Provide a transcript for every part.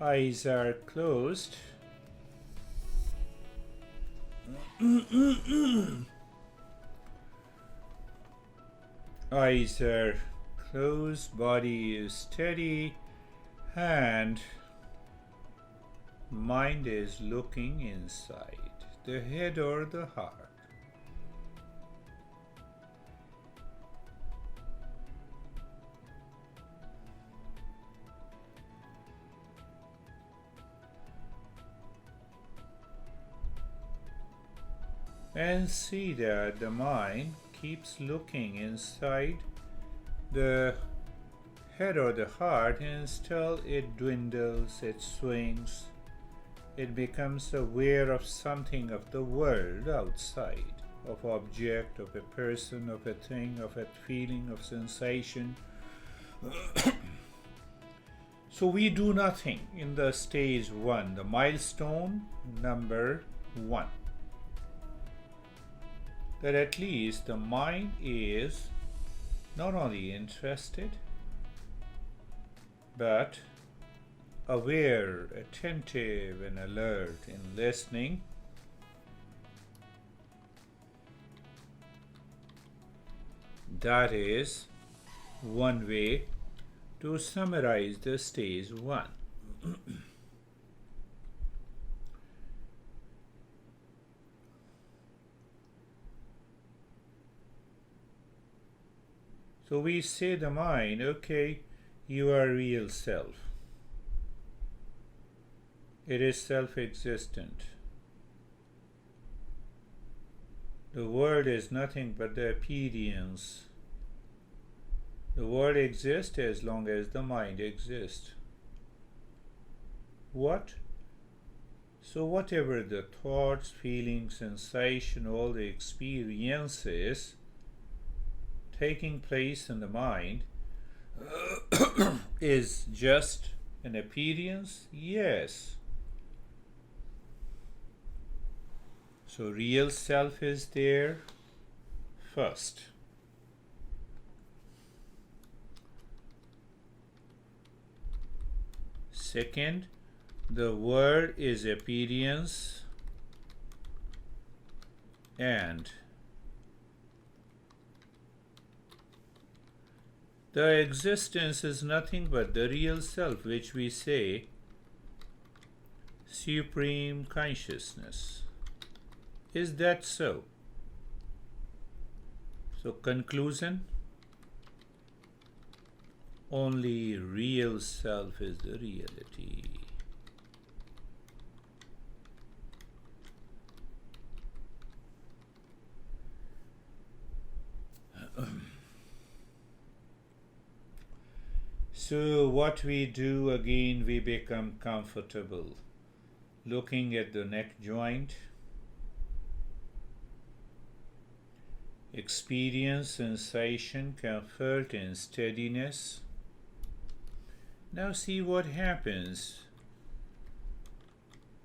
Eyes are closed. Eyes are closed, body is steady, and mind is looking inside the head or the heart. And see that the mind keeps looking inside the head or the heart until it dwindles, it swings, it becomes aware of something of the world outside, of object, of a person, of a thing, of a feeling, of sensation. So we do nothing in the stage 1, the milestone number 1. That at least the mind is not only interested but aware, attentive, and alert in listening. That is one way to summarize the stage 1. So we say the mind, okay, you are real self. It is self-existent. The world is nothing but the appearance. The world exists as long as the mind exists. What? So whatever the thoughts, feelings, sensation, all the experiences taking place in the mind is just an appearance? Yes. So real self is there first. Second, the world is appearance, and the existence is nothing but the real self, which we say supreme consciousness. Is that so? So conclusion, only real self is the reality. So what we do, again, we become comfortable looking at the neck joint, experience sensation, comfort, and steadiness. Now see what happens.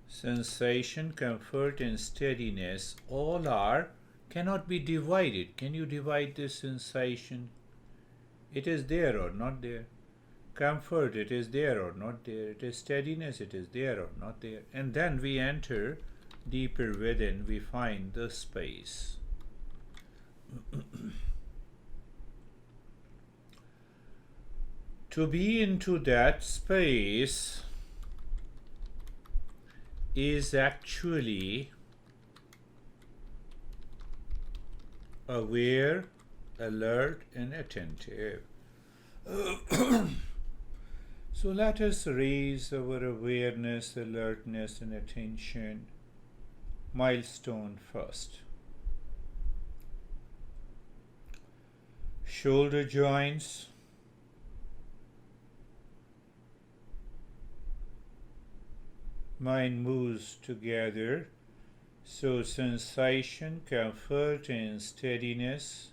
Sensation, comfort, and steadiness all cannot be divided. Can you divide this sensation? It is there or not there. Comfort, it is there or not there. It is steadiness, it is there or not there. And then we enter deeper within, we find the space. To be into that space is actually aware, alert, and attentive. So let us raise our awareness, alertness, and attention. Milestone first. Shoulder joints, mind moves together, so sensation, comfort, and steadiness.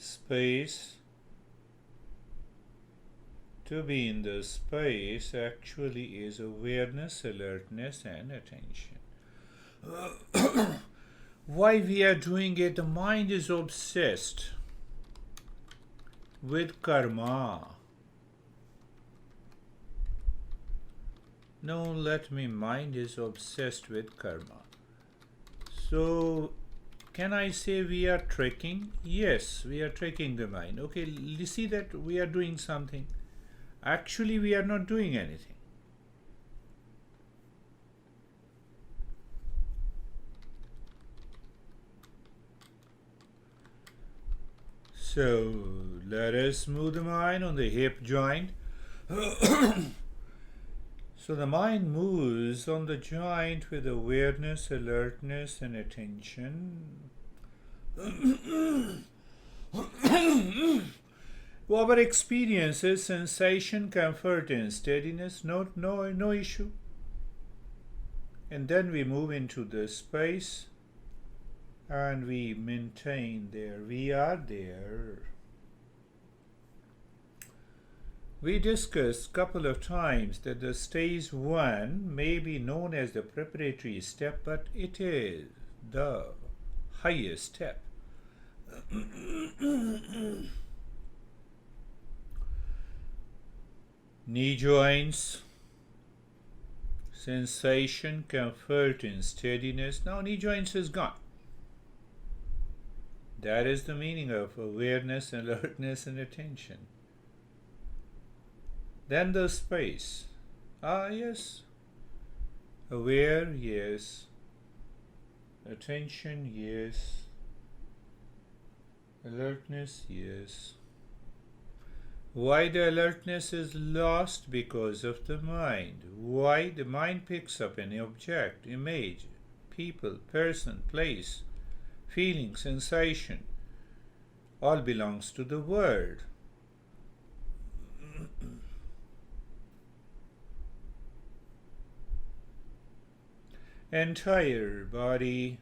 Space. To be in the space actually is awareness, alertness, and attention. Why we are doing it? The mind is obsessed. with karma. No, let me, mind is obsessed with karma. So, can I say we are tricking? Yes, we are tricking the mind. Okay, you see that we are doing something. Actually, we are not doing anything. So, let us move the mind on the hip joint. So the mind moves on the joint with awareness, alertness, and attention. Our experiences, sensation, comfort, and steadiness, no issue. And then we move into the space and we maintain there. We are there. We discussed a couple of times that the stage 1 may be known as the preparatory step, but it is the highest step. Knee joints, sensation, comfort, and steadiness. Now knee joints is gone. That is the meaning of awareness, alertness, and attention. Then the space. Yes. Aware, yes. Attention, yes. Alertness, yes. Why the alertness is lost? Because of the mind. Why? The mind picks up any object, image, people, person, place, feeling, sensation. All belongs to the world. Entire body.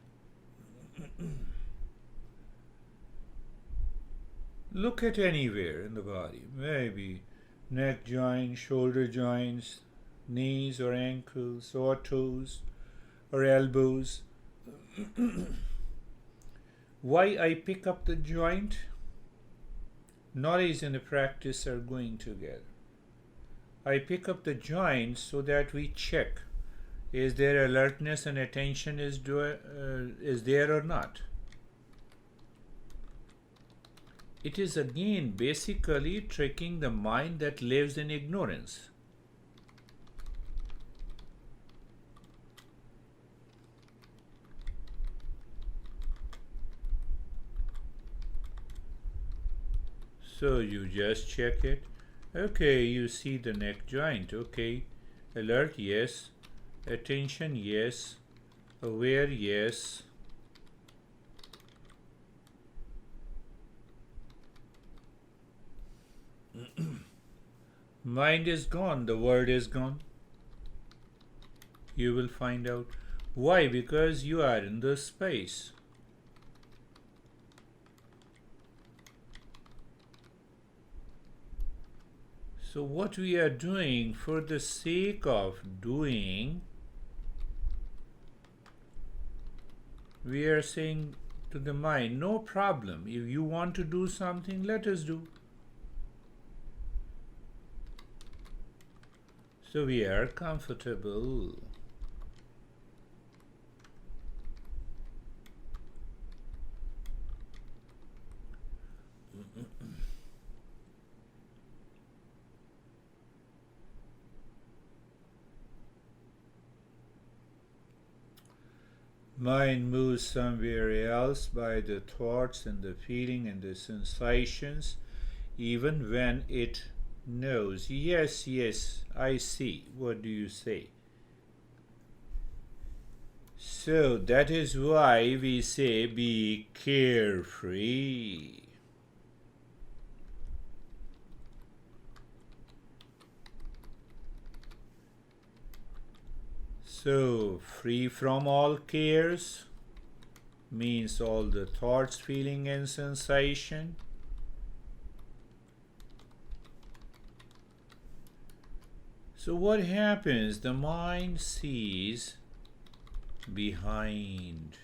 Look at anywhere in the body, maybe neck joints, shoulder joints, knees or ankles or toes or elbows. Why I pick up the joint? Knowledge and the practice are going together. I pick up the joint so that we check, is there alertness and attention is there or not? It is again basically tricking the mind that lives in ignorance. So you just check it. Okay, you see the neck joint. Okay, alert, yes. Attention, yes. Aware, yes. Mind is gone, the word is gone. You will find out. Why? Because you are in the space. So what we are doing for the sake of doing, we are saying to the mind, no problem. If you want to do something, let us do. So we are comfortable. Mind moves somewhere else by the thoughts and the feeling and the sensations, even when it knows. Yes, yes, I see. What do you say? So that is why we say be carefree. So, free from all cares means all the thoughts, feeling, and sensation. So, what happens? The mind sees behind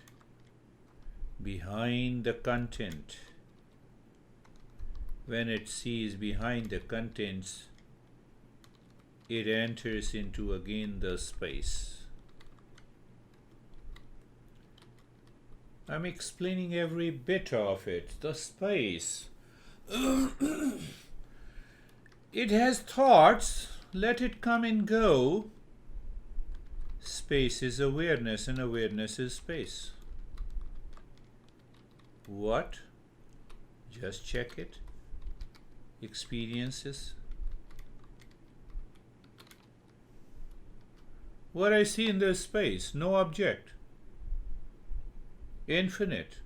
the content. When it sees behind the contents, it enters into again the space. I'm explaining every bit of it. The space. It has thoughts. Let it come and go. Space is awareness, and awareness is space. What? Just check it. Experiences. What I see in this space, no object. Infinite.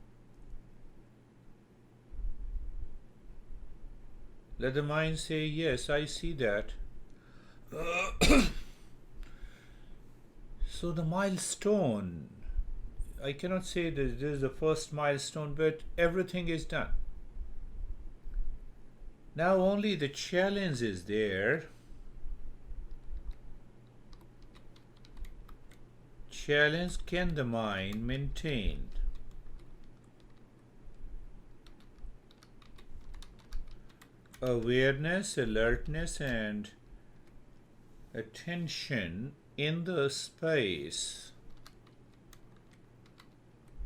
Let the mind say, yes, I see that. So the milestone, I cannot say that this is the first milestone, but everything is done. Now only the challenge is there. Challenge, can the mind maintain awareness, alertness, and attention in the space?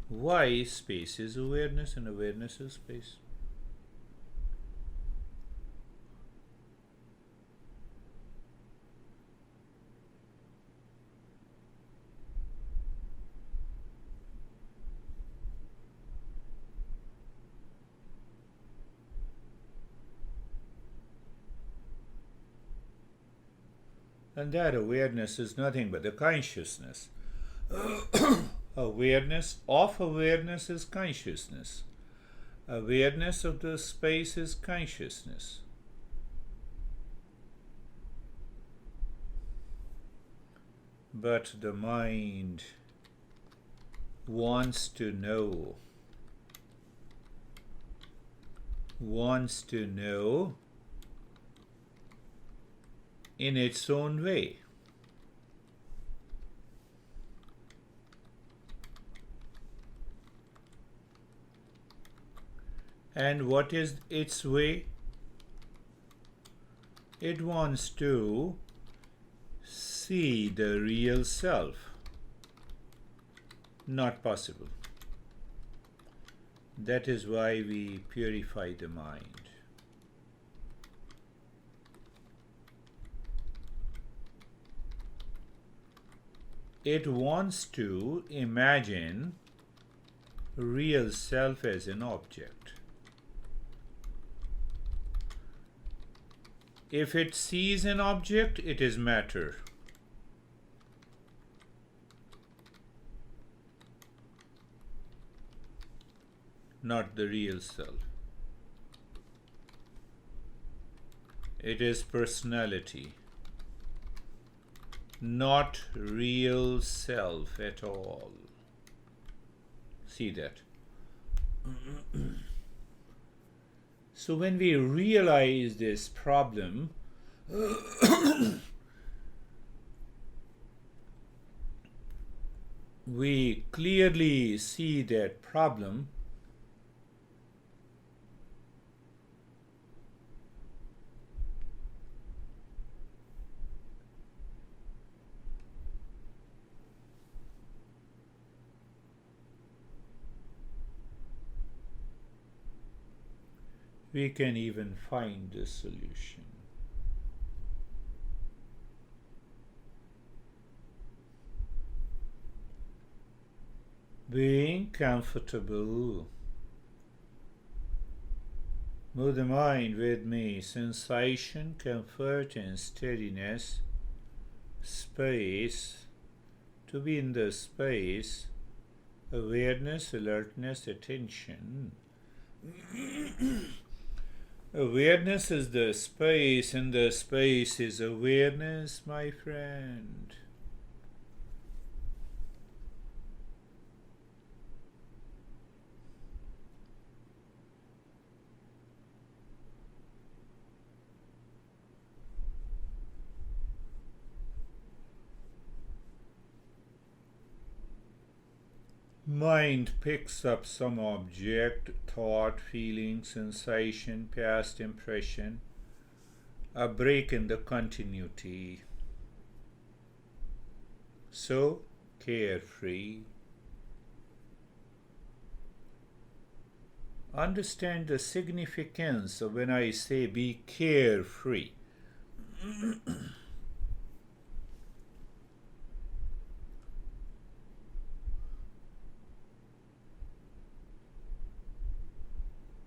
Why? Space is awareness and awareness is space. And that awareness is nothing but the consciousness. Awareness of awareness is consciousness. Awareness of the space is consciousness. But the mind wants to know in its own way. And what is its way? It wants to see the real self. Not possible. That is why we purify the mind. It wants to imagine real self as an object. If it sees an object, it is matter. Not the real self. It is personality. Not real self at all. See that? So when we realize this problem, we clearly see that problem. We can even find the solution. Being comfortable. Move the mind with me. Sensation, comfort, and steadiness. Space. To be in the space. Awareness, alertness, attention. Awareness is the space, and the space is awareness, my friend. Mind picks up some object, thought, feeling, sensation, past impression, a break in the continuity. So carefree. Understand the significance of when I say be carefree.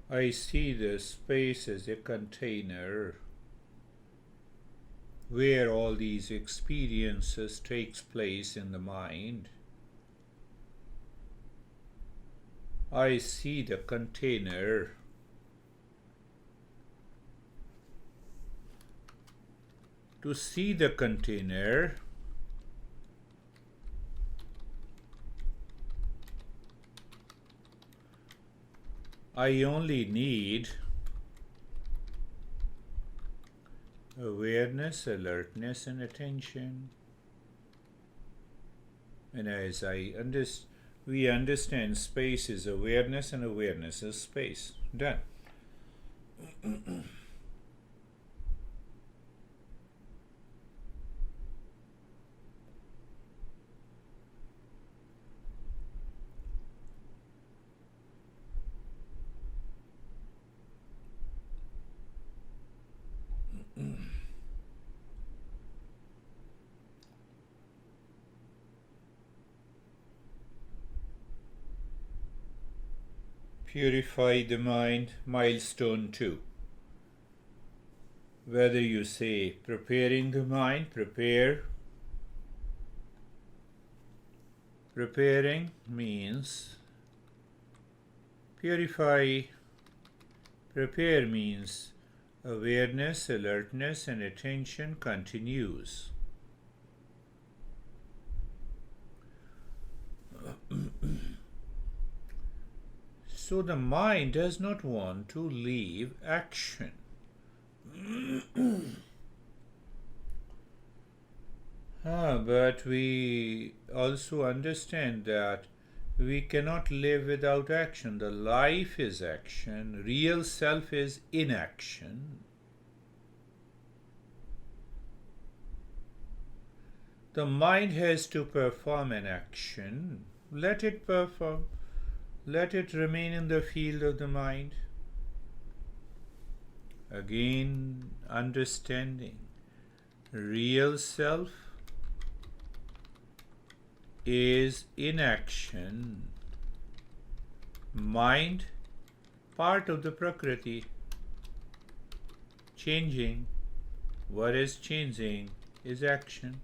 I see the space as a container where all these experiences takes place in the mind. I see the container. To see the container, I only need awareness, alertness, and attention. And as we understand, space is awareness, and awareness is space. Done. Purify the mind, milestone 2. Whether you say preparing the mind, preparing means purify, prepare means awareness, alertness, and attention continues. So the mind does not want to leave action. But we also understand that we cannot live without action. The life is action. Real self is inaction. The mind has to perform an action. Let it perform. Let it remain in the field of the mind. Again, understanding. Real self is inaction. Mind, part of the Prakriti, changing. What is changing is action.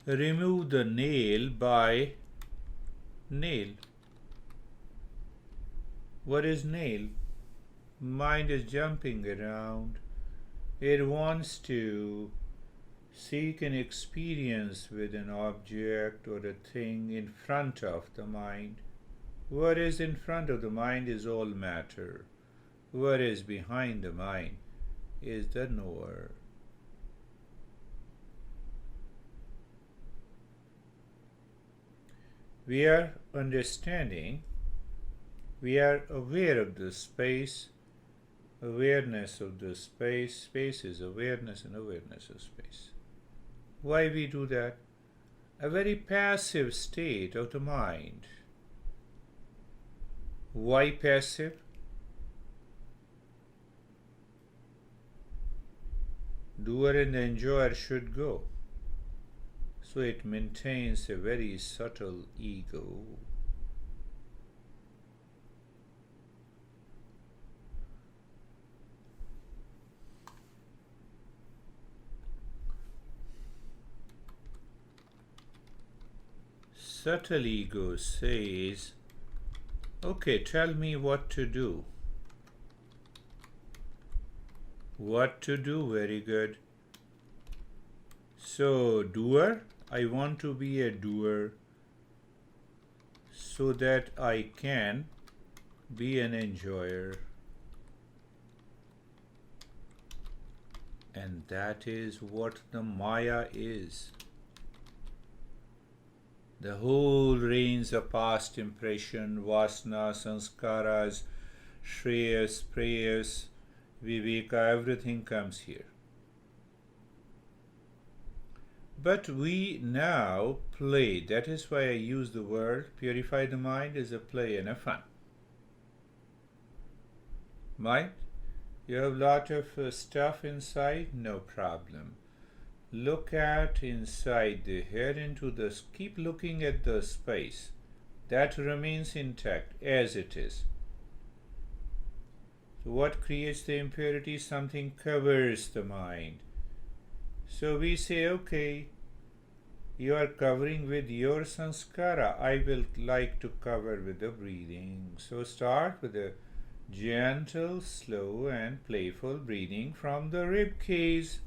Remove the nail by nail. What is nail? Mind is jumping around. It wants to seek an experience with an object or a thing in front of the mind. What is in front of the mind is all matter. What is behind the mind is the knower. We are understanding, we are aware of the space, awareness of the space. Space is awareness, and awareness of space. Why we do that? A very passive state of the mind. Why passive? Doer and enjoyer should go. So it maintains a very subtle ego. Subtle ego says, okay, tell me what to do. What to do, very good. So, doer, I want to be a doer so that I can be an enjoyer. And that is what the Maya is. The whole range of past impression, vasana, sanskaras, shreyas, prayas, viveka, everything comes here. But we now play. That is why I use the word purify the mind as a play and a fun. Mind? You have a lot of stuff inside? No problem. Look at inside the head into the, keep looking at the space. That remains intact as it is. So what creates the impurity? Something covers the mind. So we say, okay, you are covering with your sanskara. I will like to cover with the breathing. So start with a gentle, slow and playful breathing from the rib cage.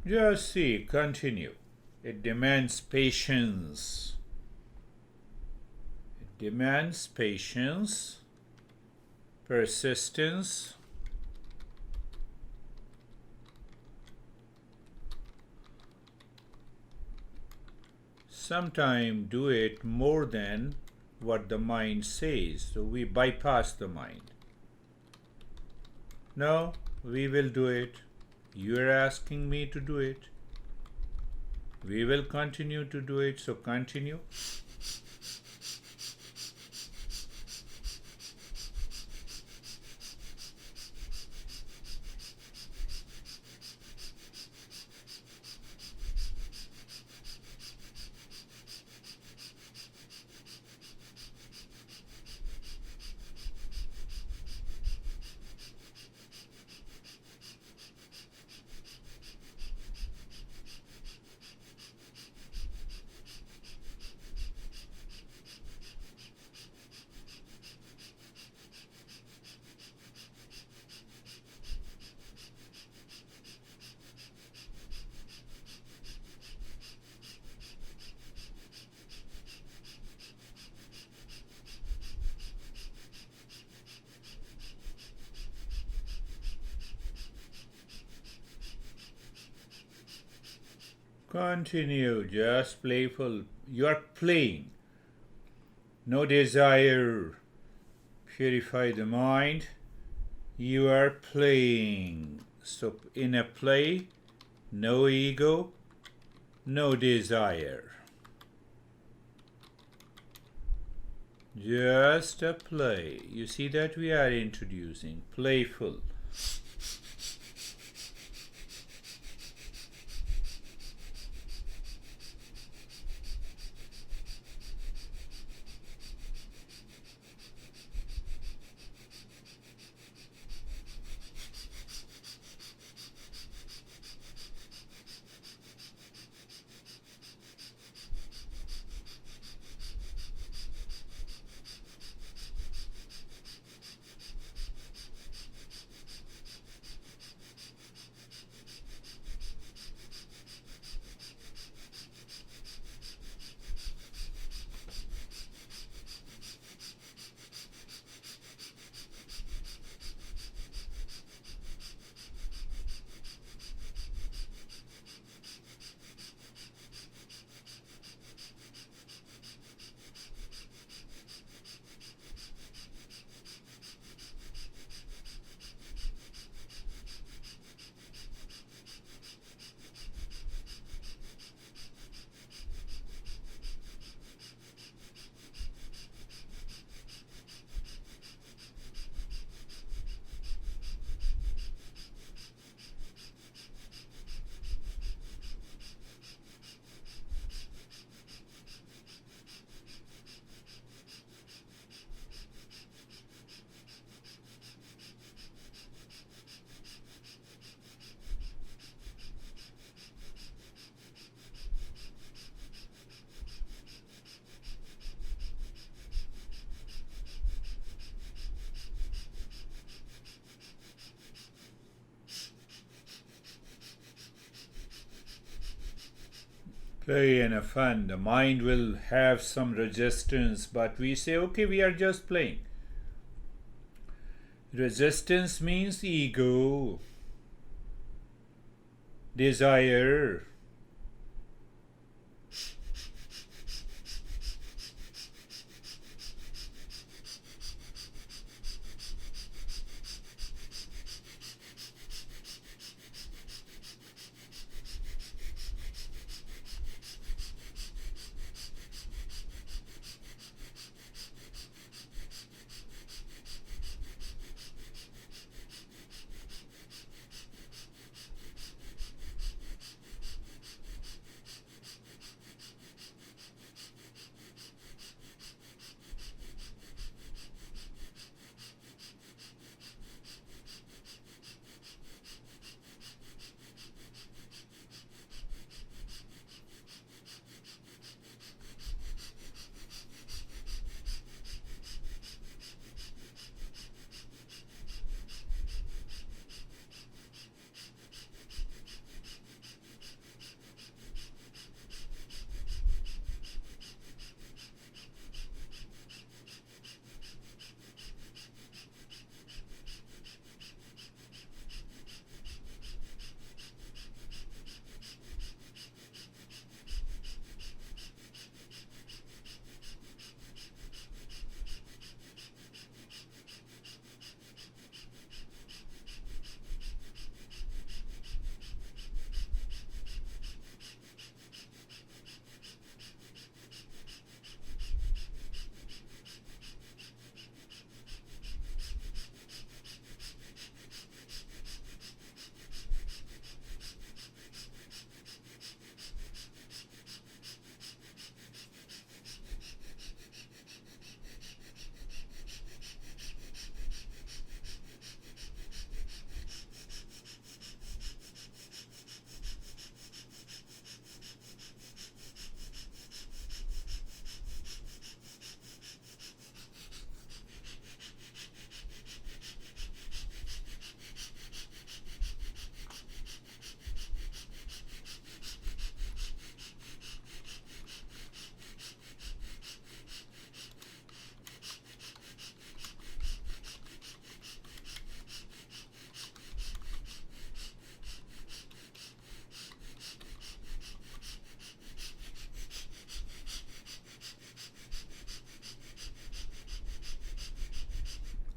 Just see, continue. It demands patience. It demands patience, persistence, sometimes do it more than what the mind says. So we bypass the mind. No, we will do it. You are asking me to do it. We will continue to do it, so continue. Continue, just playful. You are playing. No desire. Purify the mind. You are playing. So in a play, no ego, no desire. Just a play. You see that we are introducing playful. play and fun. The mind will have some resistance, but we say, okay, we are just playing. Resistance means ego, desire.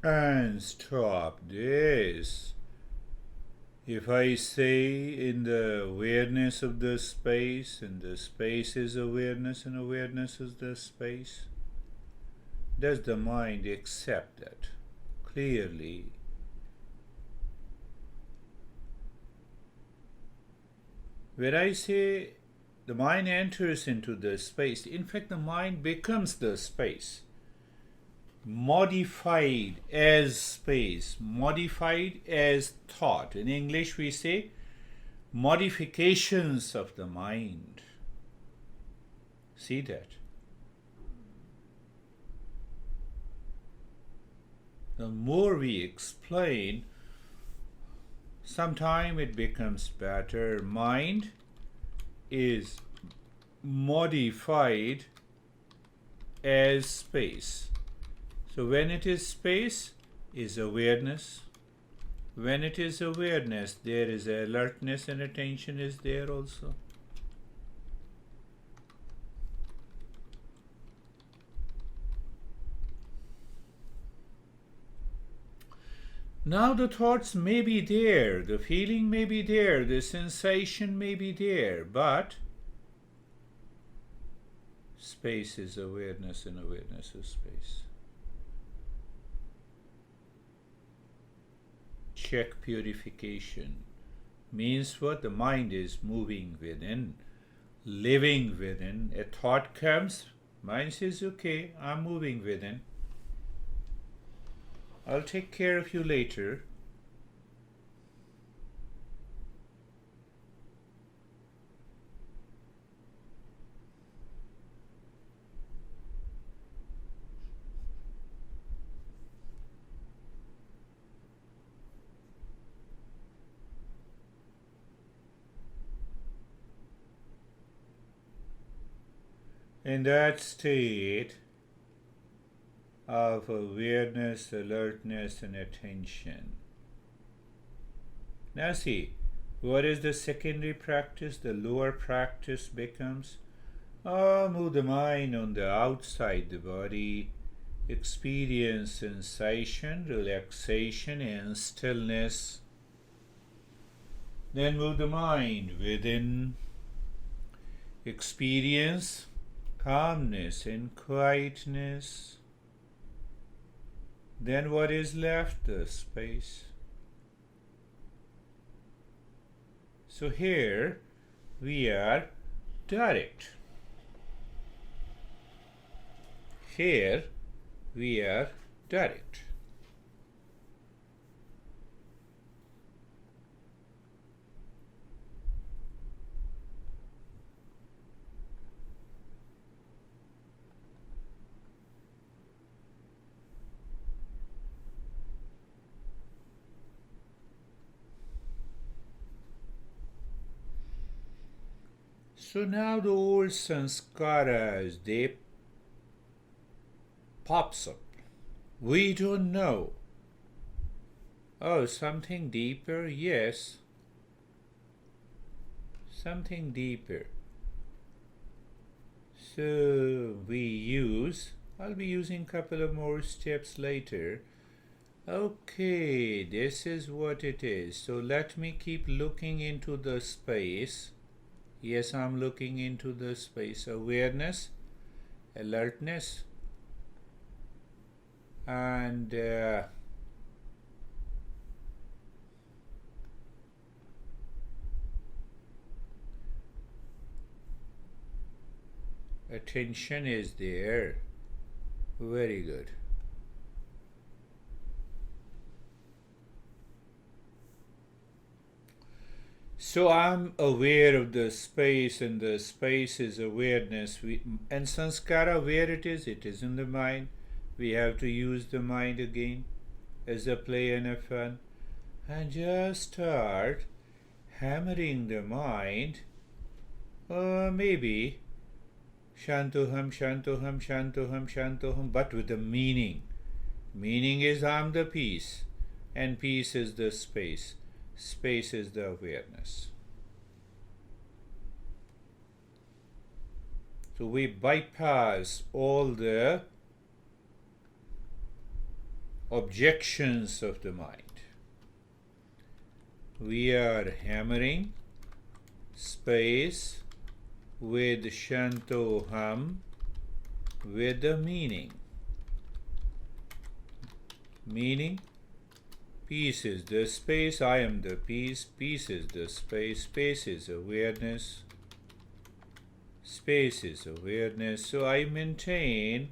And stop this. If I say in the awareness of the space, and the space is awareness, and awareness is the space, does the mind accept that clearly? When I say the mind enters into the space, in fact, the mind becomes the space. Modified as space, modified as thought. In English, we say modifications of the mind. See that? The more we explain, sometime it becomes better. Mind is modified as space. So when it is space, is awareness. When it is awareness, there is alertness and attention is there also. Now the thoughts may be there, the feeling may be there, the sensation may be there, but space is awareness and awareness is space. Check purification means what? The mind is moving within, living within. A thought comes, mind says, okay, I'm moving within. I'll take care of you later. In that state of awareness, alertness, and attention. Now see, what is the secondary practice? The lower practice becomes, move the mind on the outside the body, experience sensation, relaxation, and stillness. Then move the mind within, experience calmness and quietness. Then what is left? The space. So here we are direct. Here we are direct. So now the old sanskaras, they pops up. We don't know. Oh, something deeper? Yes. Something deeper. So I'll be using a couple of more steps later. Okay, this is what it is. So let me keep looking into the space. Yes, I'm looking into the space. Awareness, alertness, and attention is there. Very good. So I'm aware of the space, and the space is awareness. And sanskara, where it is in the mind. We have to use the mind again as a play and a fun. And just start hammering the mind. Maybe Shantoham, Shantoham, Shantoham, Shantoham, but with a meaning. Meaning is I'm the peace, and peace is the space. Space is the awareness. So we bypass all the objections of the mind. We are hammering space with Shantoham, with the meaning. Meaning, peace is the space, I am the peace, peace is the space, space is awareness, space is awareness. So I maintain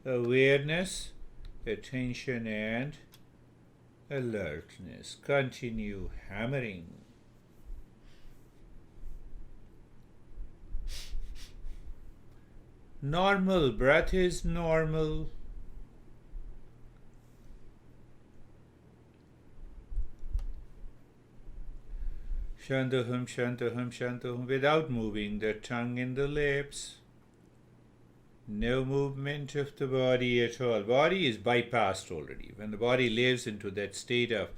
awareness, attention, and alertness. Continue hammering. Normal breath is normal. Shantoham, Shantoham, Shantoham, without moving the tongue and the lips. No movement of the body at all. Body is bypassed already. When the body lives into that state of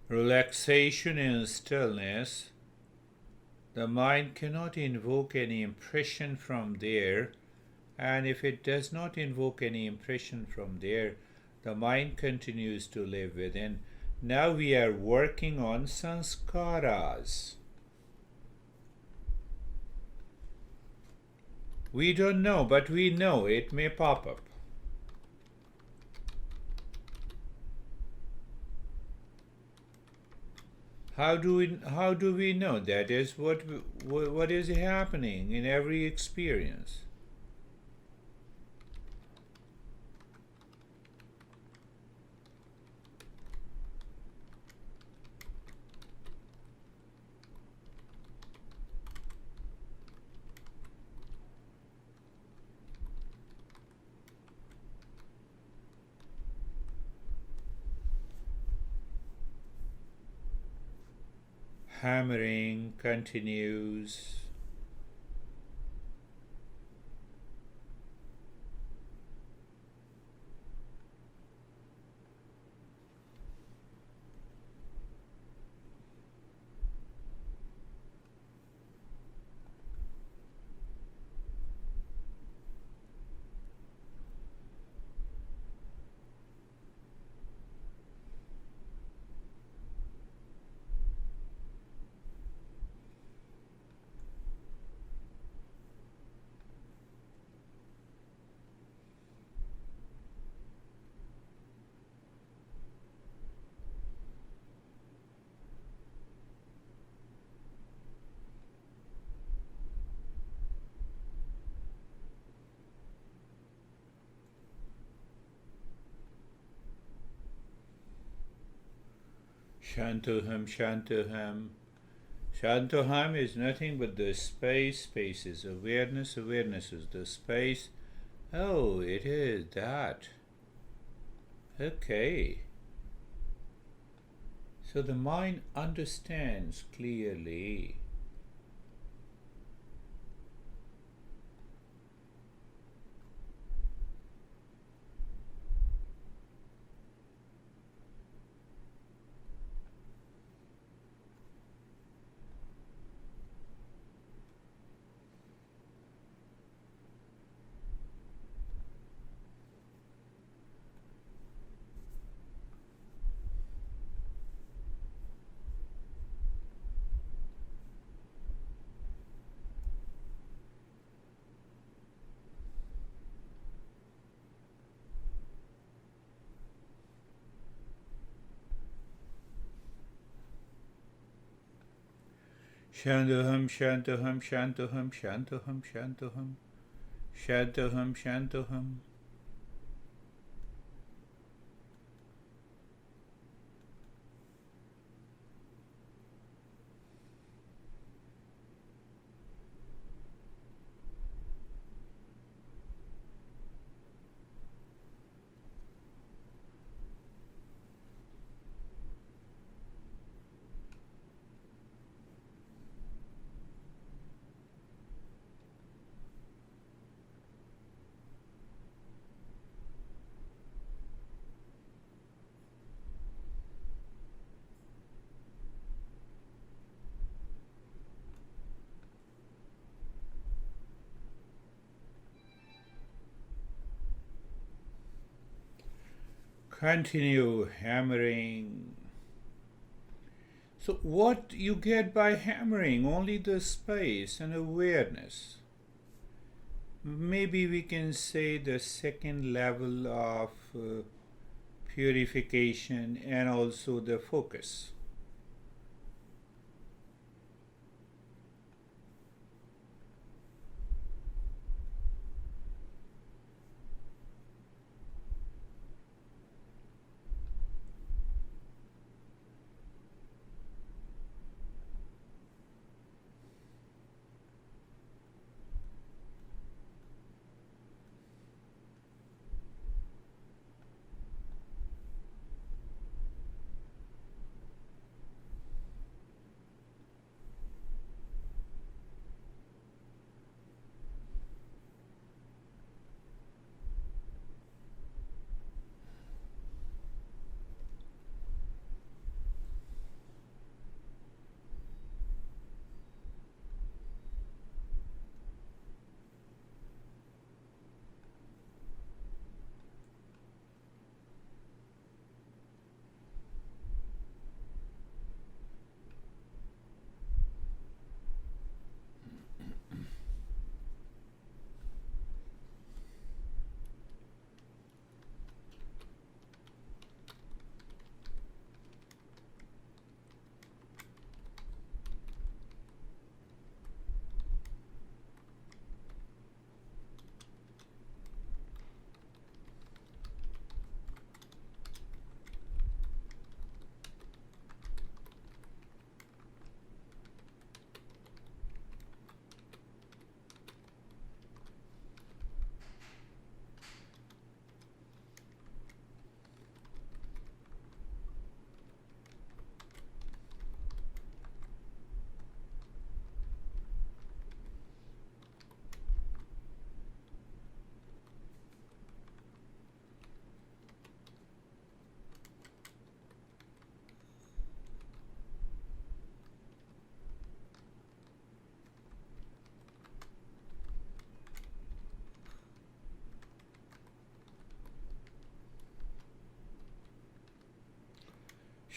relaxation and stillness, the mind cannot invoke any impression from there, and if it does not invoke any impression from there, the mind continues to live within. Now we are working on sanskaras. We don't know, but we know it may pop up. How do we know? That is what is happening in every experience. hammering continues. Shantoham, Shantoham. Shantoham is nothing but the space. Space is awareness. Awareness is the space. Oh, it is that. Okay. So the mind understands clearly. Shantoham, Shantoham, Shantoham, Shantoham, Shantoham. Shantoham, Shantoham. Continue hammering. So, what you get by hammering? Only the space and awareness. Maybe we can say the second level of purification and also the focus.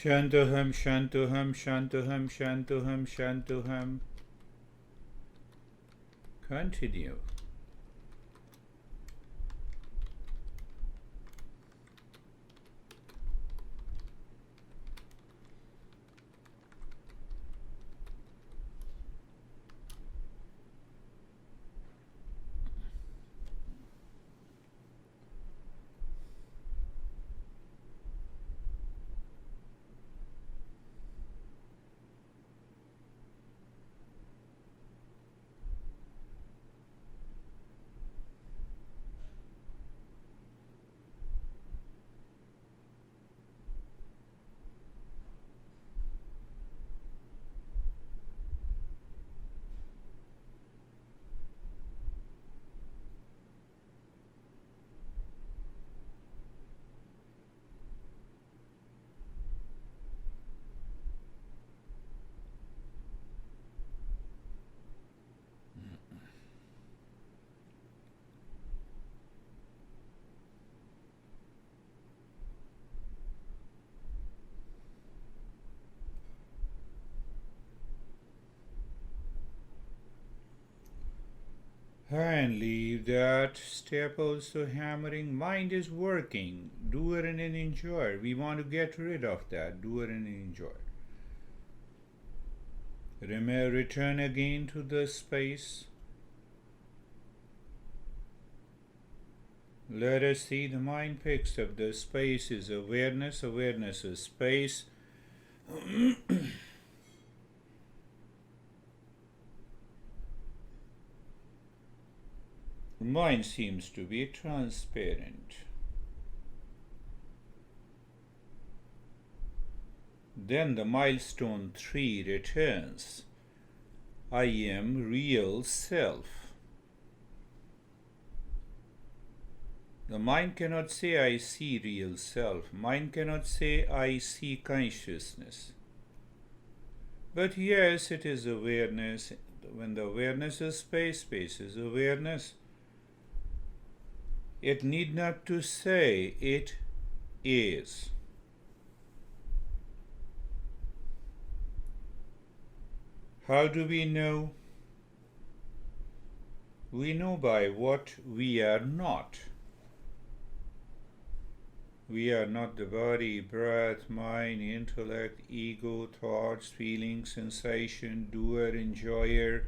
Shantuham, Shantuham, Shantuham, Shantuham, Shantuham. Continue. And leave that step also hammering. Mind is working. Do it and enjoy. We want to get rid of that. Do it and enjoy. Return again to the space. Let us see the mind picks up. The space is awareness. Awareness is space. Mind seems to be transparent. Then the milestone 3 returns. I am real self. The mind cannot say I see real self. Mind cannot say I see consciousness. But yes, it is awareness. When the awareness is space, space is awareness. It need not to say it is. How do we know? We know by what we are not. We are not the body, breath, mind, intellect, ego, thoughts, feelings, sensation, doer, enjoyer,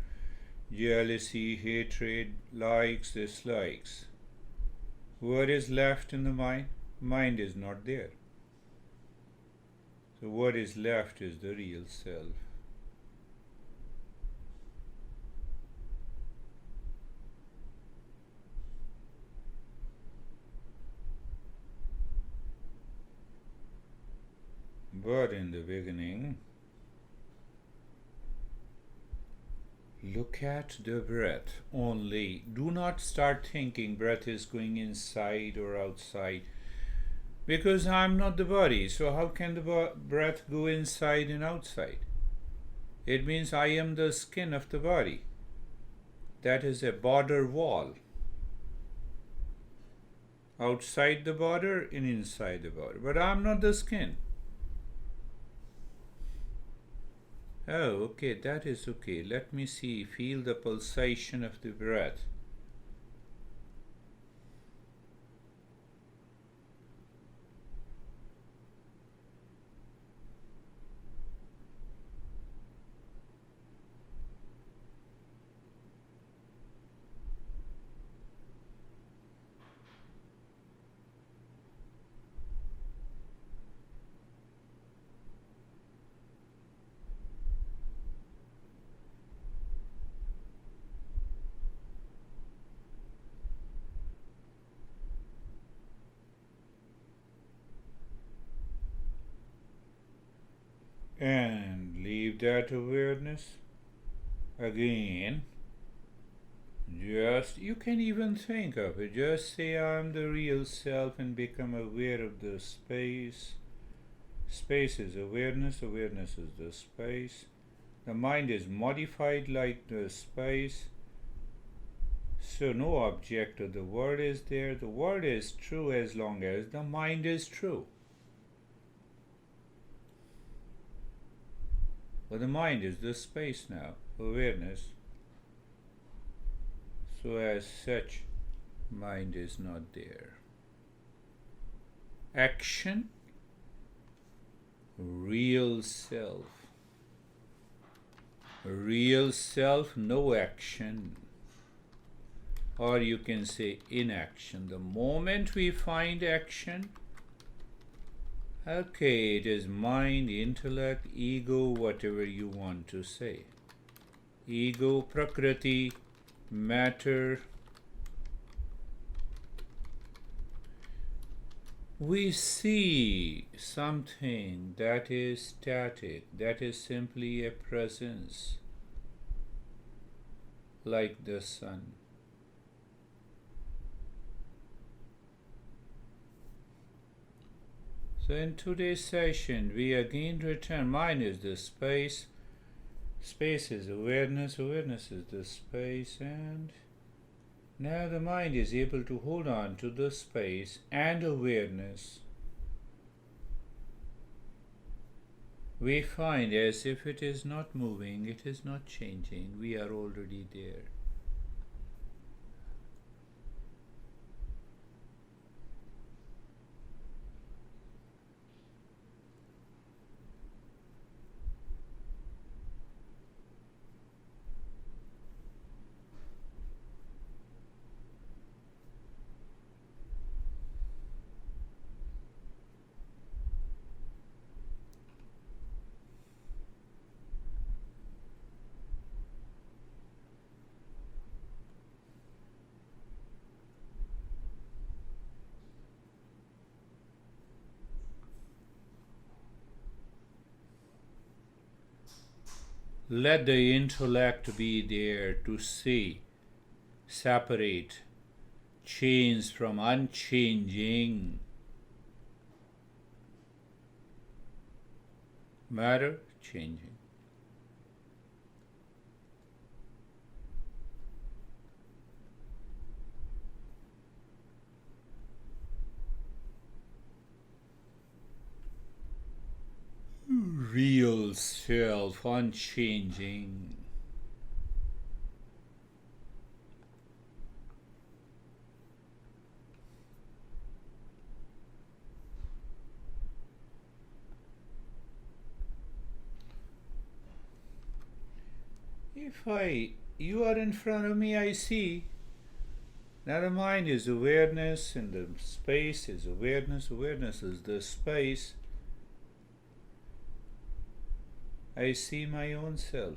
jealousy, hatred, likes, dislikes. What is left in the mind? Mind is not there. So what is left is the real self. But in the beginning, look at the breath only. Do not start thinking breath is going inside or outside. Because I'm not the body, so how can the breath go inside and outside? It means I am the skin of the body. That is a border wall. Outside the border and inside the border. But I'm not the skin. Oh, okay, that is okay. Let me see. Feel the pulsation of the breath. And leave that awareness again. Just, you can even think of it. Just say, I'm the real self and become aware of the space. Space is awareness, awareness is the space. The mind is modified like the space. So no object of the world is there. The world is true as long as the mind is true. But the mind is the space now, awareness. So as such, mind is not there. Action, real self. Real self, no action. Or you can say inaction. The moment we find action, okay, it is mind, intellect, ego, whatever you want to say. Ego, prakriti, matter. We see something that is static, that is simply a presence, like the sun. So in today's session, we again return. Mind is the space, space is awareness, awareness is the space, and now the mind is able to hold on to the space and awareness. We find as if it is not moving, it is not changing, we are already there. Let the intellect be there to see, separate, change from unchanging. Matter, changing. Real self, unchanging. If you are in front of me, I see. Now the mind is awareness and the space is awareness. Awareness is the space. I see my own self.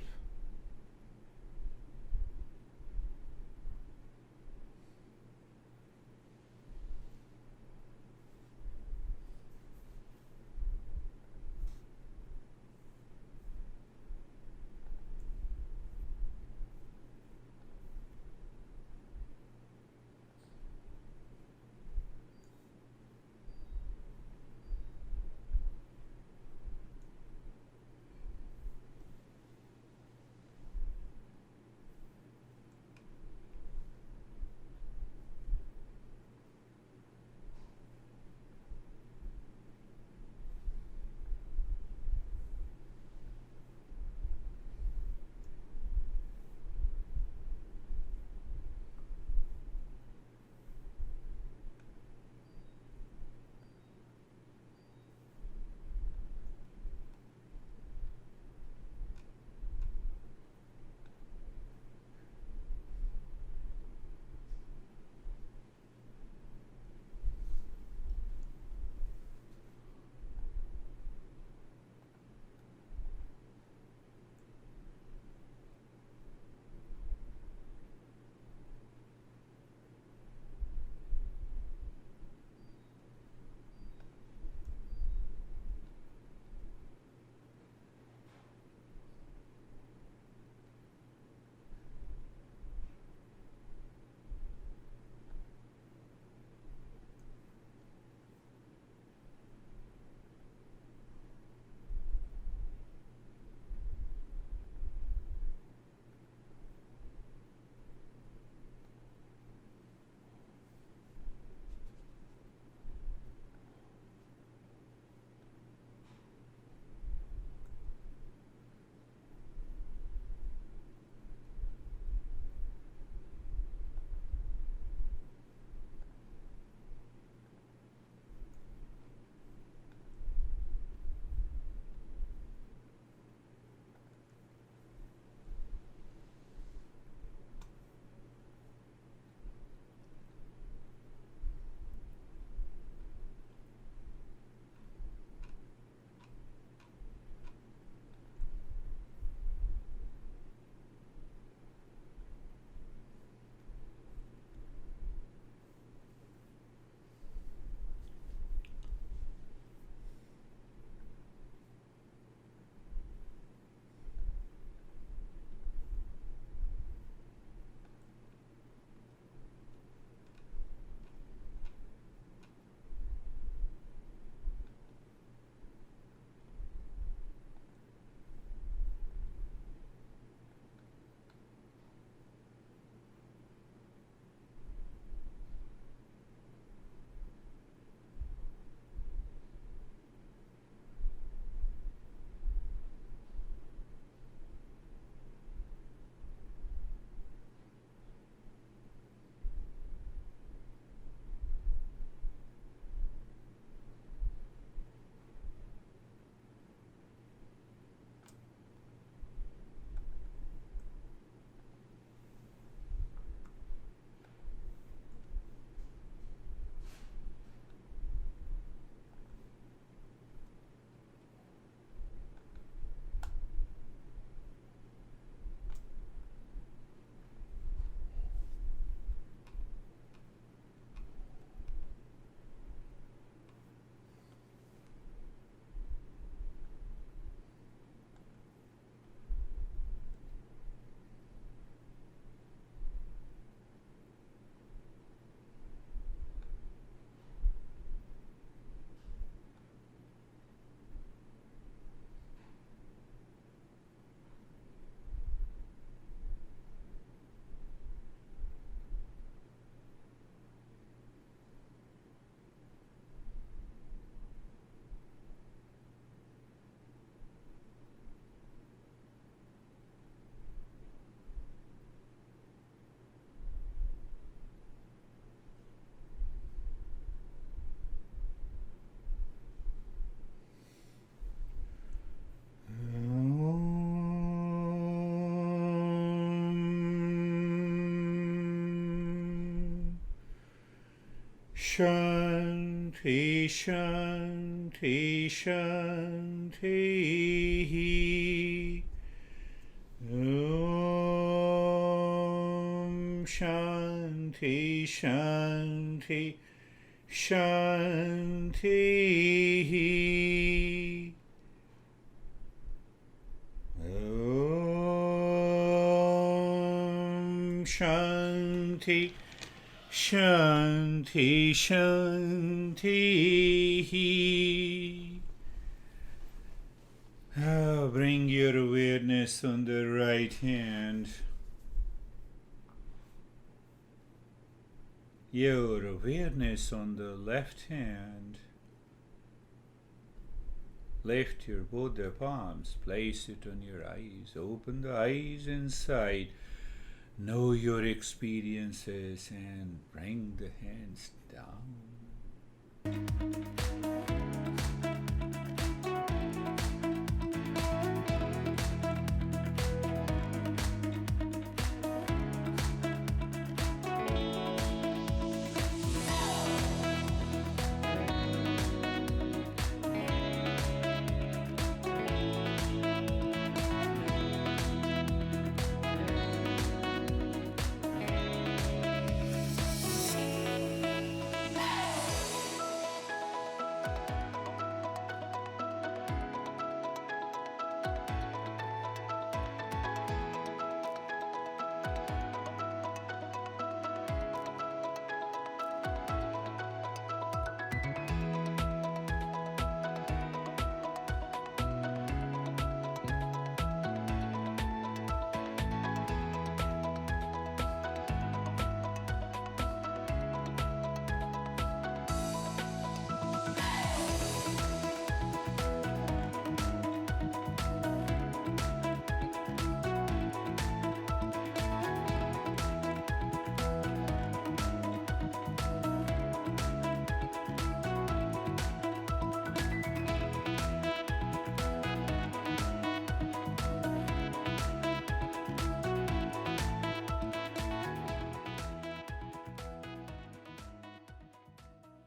Shanti, Shanti, Shanti. Om Shanti, Shanti, Shanti. Om Shanti, Shanti, Shanti. Bring your awareness on the right hand. Your awareness on the left hand. Lift your both the palms, place it on your eyes, open the eyes inside, know your experiences and bring the hands down.